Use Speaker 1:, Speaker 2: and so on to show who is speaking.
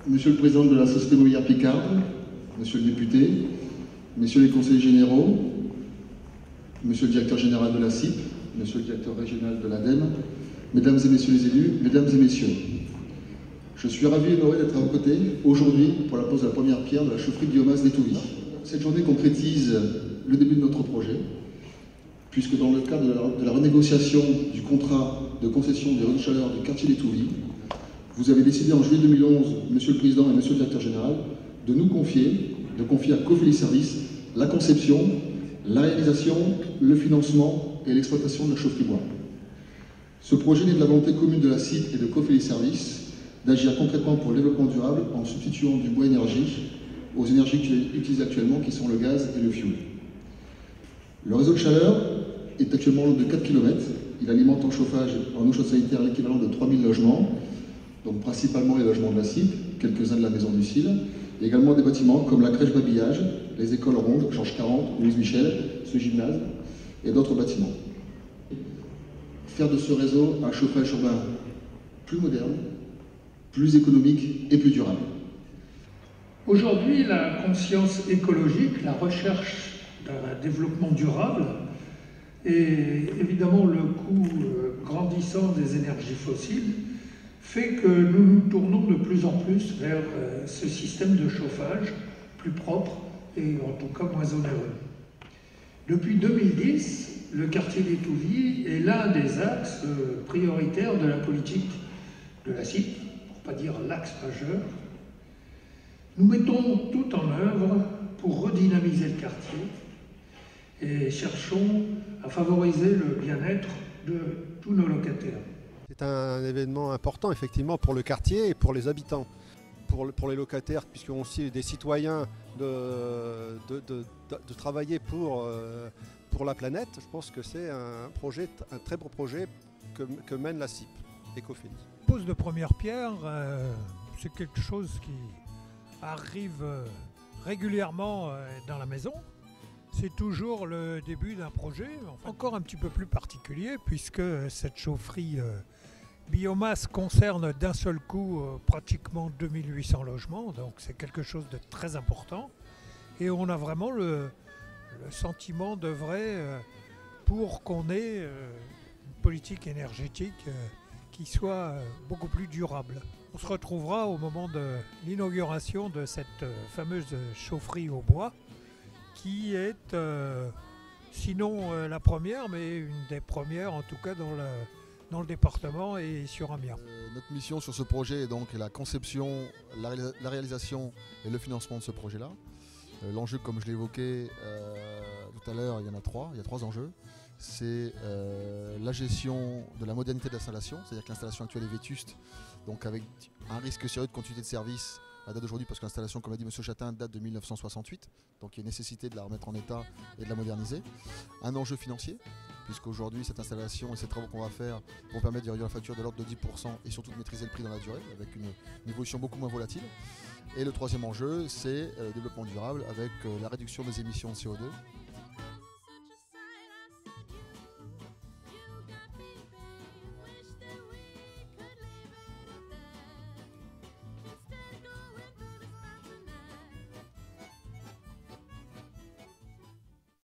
Speaker 1: Monsieur le Président de la Société Immobilière Picarde, Monsieur le député, Messieurs les conseillers généraux, Monsieur le directeur général de la CIP, Monsieur le directeur régional de l'ADEME, Mesdames et Messieurs les élus, Mesdames et Messieurs, je suis ravi et honoré d'être à vos côtés aujourd'hui pour la pose de la première pierre de la chaufferie biomasse d'Étouvie. Cette journée concrétise le début de notre projet, puisque dans le cadre de la renégociation du contrat de concession des réseaux de chaleur du quartier d'Étouvie, vous avez décidé en juillet 2011, Monsieur le Président et Monsieur le Directeur Général, de nous confier à Cofeli Services la conception, la réalisation, le financement et l'exploitation de la chaufferie bois. Ce projet naît de la volonté commune de la CIP et de Cofeli Services d'agir concrètement pour le développement durable en substituant du bois énergie aux énergies utilisées actuellement qui sont le gaz et le fioul. Le réseau de chaleur est actuellement long de 4 km. Il alimente en chauffage en eau chaude sanitaire l'équivalent de 3000 logements, donc principalement les logements de la CIP, quelques-uns de la Maison du Cil, et également des bâtiments comme la crèche Babillage, les écoles Ronge, Georges 40, Louise Michel, ce gymnase, et d'autres bâtiments. Faire de ce réseau un chauffage urbain plus moderne, plus économique et plus durable.
Speaker 2: Aujourd'hui, la conscience écologique, la recherche d'un développement durable et évidemment le coût grandissant des énergies fossiles fait que nous nous tournons de plus en plus vers ce système de chauffage plus propre et en tout cas moins onéreux. Depuis 2010, le quartier d'Étouvie est l'un des axes prioritaires de la politique de la CIP, pour ne pas dire l'axe majeur. Nous mettons tout en œuvre pour redynamiser le quartier et cherchons à favoriser le bien-être de tous nos locataires.
Speaker 3: C'est un événement important effectivement pour le quartier et pour les habitants, pour les locataires, puisqu'on aussi des citoyens de travailler pour la planète. Je pense que c'est un très beau projet que mène la CIP et Cofeli.
Speaker 4: Pose de première pierre, c'est quelque chose qui arrive régulièrement dans la maison. C'est toujours le début d'un projet, encore un petit peu plus particulier, puisque cette chaufferie biomasse concerne d'un seul coup pratiquement 2800 logements, donc c'est quelque chose de très important. Et on a vraiment le sentiment d'œuvrer pour qu'on ait une politique énergétique qui soit beaucoup plus durable. On se retrouvera au moment de l'inauguration de cette fameuse chaufferie au bois, qui est sinon la première, mais une des premières en tout cas dans le département et sur Amiens.
Speaker 5: Notre mission sur ce projet est donc la conception, la réalisation et le financement de ce projet-là. L'enjeu, comme je l'ai évoqué tout à l'heure, il y a trois enjeux. C'est la gestion de la modernité de l'installation, c'est-à-dire que l'installation actuelle est vétuste, donc avec un risque sérieux de continuité de service à date d'aujourd'hui, parce que l'installation, comme l'a dit M. Chatin, date de 1968, donc il y a nécessité de la remettre en état et de la moderniser. Un enjeu financier, puisqu'aujourd'hui cette installation et ces travaux qu'on va faire vont permettre de réduire la facture de l'ordre de 10% et surtout de maîtriser le prix dans la durée, avec une évolution beaucoup moins volatile. Et le troisième enjeu, c'est le développement durable avec la réduction des émissions de CO2